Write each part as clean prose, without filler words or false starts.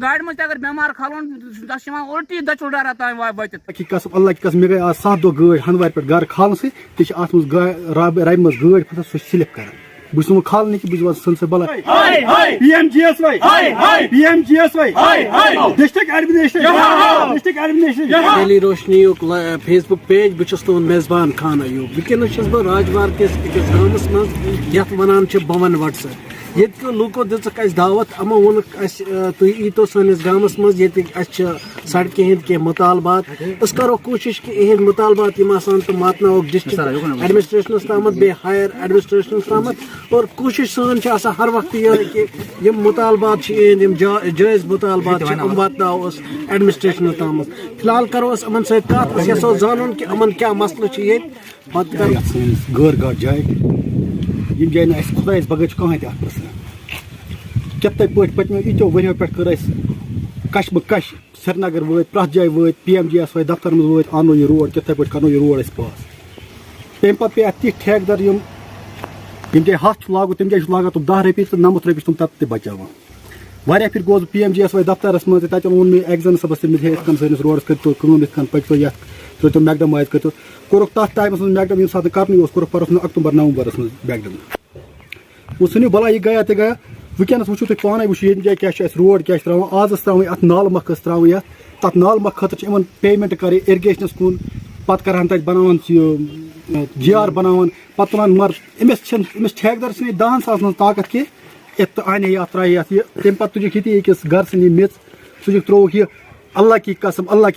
گاڑی مجھ اگر بیمار کھالون تس الٹی دچل ڈارا تام وت کی قسم اللہ کی قسم مے گئی آج 7 دہ گاڑی ہندوار پہ گھر کھالنے سی تی ات مز ربہ مز گاڑی پھسان سہ سلپ کر بس کھالنے کی بس سن سے بلا P M G S Y district administration علی روشنی فیس بک پیج بہت تہد میزبان خان ایوب ونکس بہت راجوار کس اکس گامس مز یت ونان بون وٹس یہ لوکو دک دعوت امو وونک تھی ایتو سنس گامس مز یہ سڑکہ ہند کی مطالبات اس کرو کوشش کہ یہ مطالبات تو ماتنو ڈسٹرکٹ ایڈمنسٹریشنس تام بی ہائر ایڈمنسٹریشنس تام اور کوشش سان ہر وقت یہ کہ یم مطالبات جائز مطالبات واتنو ایڈمنسٹریشن تام فی الحال کرو امن ست کت یسو زان کہ امن کیا مسئلہ یہ پتہ غیر گاڑ جائے یم جائیں خدائس بغیر کہاں تہ پرسان کتنے پہ پتمو ایتو ورو پہ کر کش بہ کش سری نگر وت پریت جائیں وت P M G S Y دفتر مز وت انو یہ روڈ کتنے پہ کرو یہ روڈ اس پاس تمہ پتہ پہ ات تیت ٹھیکدر یم جائیں 100 لاگو تم جائیں لاگان تم 10 رۄپیہِ تو 90 رۄپیہِ تم تب تہ بچاوان واریاہ پھر گوس P M G S Y دفترس مز تتہ وون مے ایگزن صبس تم یت کن سٲنِس روڈس کٔرِو کٲم یت کن پٔکِو یتھ ترٛٲیِو میکڈم کٔرِو کوٚرُکھ تتھ ٹایمس مز میکڈم ییٚمہِ ساتہٕ کرنٕے اوس کوٚرُکھ پرُس اکتوبر نومبرس مز میکڈم وہ ژھٕنِو بلا یہ گیا تہ گیا ونکس وچھو تھی پانے وچھو یہ جائیں کیا روڈ کیا ترٛاوان آز ترٛاوٕنۍ ات نالہٕ مکھ ترٛاوٕنۍ یتھ تتھ نالہٕ مکھ خٲطرٕ یمن پیمنٹ کرٕنۍ اِرگیشنس کُن پتہٕ کرہن تتہِ بناوان جی آر بناوان پتہٕ تُلان مگر أمس ٹھیکدر چھنہٕ 10 ساس منٛز طاقت کینٛہہ یتھ انے یتھ ترٛایہِ یتھ یہ تمہِ پتہٕ تُجِکھ ییٚتی أکِس گرٕ سٕنٛدِ میٚژ تُجِکھ ترٛووُکھ یہ اللہ کی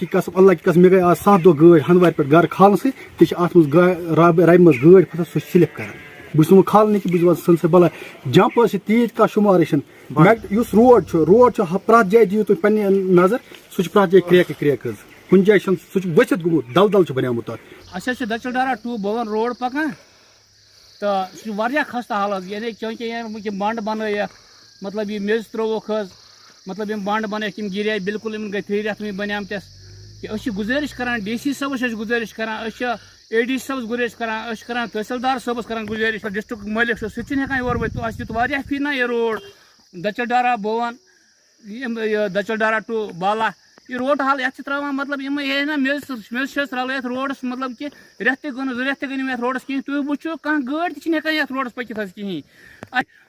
قسم مے گئی آج 7 دہ گاڑی ہندوار پہ گھر کھالنے سی تی ات مز ربہ مز گاڑی پھسان سہ سلپ کر بس کھالنے کی بس سن سے بلا جمپ تیت کا شمار اس روڈ پریت جائیں دیو تھی پنہ نظر سہ پریت جائیں کریک کن جائیں سہ ؤسِتھ گوٚمُت دل بنیومُت تتھ اچھا دچل ڈارا ٹو بون روڈ پکان تو سہ خستہ حالت یعنی چونکہ بنڈ بنائک مطلب یہ میز تروک مطلب یم بنڈ بنائک گرے بالکل ان گئی 3 رٮ۪تھ بنیمتس کہ گزارش کران ڈی سی صٲبس گزارش کران اے ڈی سی صٲبس گزارش کران تحصیلدار صٲبس کران گزارش ڈسٹرک مٲلک سہ تہ ہٮ۪کان یور وٲتِتھ اَسہِ دیُت واریاہ پھِرِ نا یہ road دچل Dara bone دچل Dara to بالا یہ روڈ حال یتھ ترٛاوان مطلب یہ نا میز رل یتھ روڈس مطلب کہ رٮ۪تھ تہِ گوٚو نہٕ 2 رٮ۪تھ تہِ گٔے نہٕ یتھ روڈس کِہیٖنۍ تُہۍ وٕچھِو کانٛہہ گٲڑۍ تہِ چھِنہٕ ہٮ۪کان یتھ روڈس پٔکِتھ حظ کِہیٖنۍ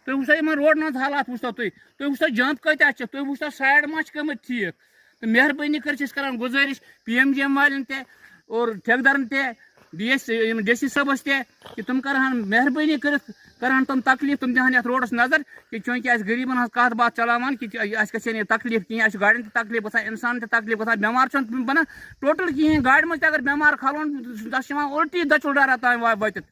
تُہۍ وٕچھتو یِمن روڈن ہٕنٛز حالات وٕچھتو تُہۍ وٕچھتو جمپ کۭتیاہ چھِ تُہۍ وٕچھتو سایڈ ما چھِ گٔمٕتۍ ٹھیٖک تہٕ مہربٲنی کٔرِتھ چھِ أسۍ کران گُزٲرِش پی ایم جی ایم والٮ۪ن تہِ اور ٹھیکدرن تہِ ڈی سی صٲبس تہِ کہ تم کرہن مہربٲنی کٔرِتھ کرہن تم تکلیف تم دہن یتھ روڈس نظر کہ چونکہ اس غریبن ہز کتھ باتھ چلاوان کہ اس گژھِ نہٕ تکلیف کہین اس گاڑین تہِ تکلیف گژھان انسان تہِ تکلیف گژھان بیمار چھُنہٕ بنان ٹوٹل کہین گاڑِ منٛز تہِ اگر بیمار کھالون تس الٹی دچل ڈارا تام وٲتِتھ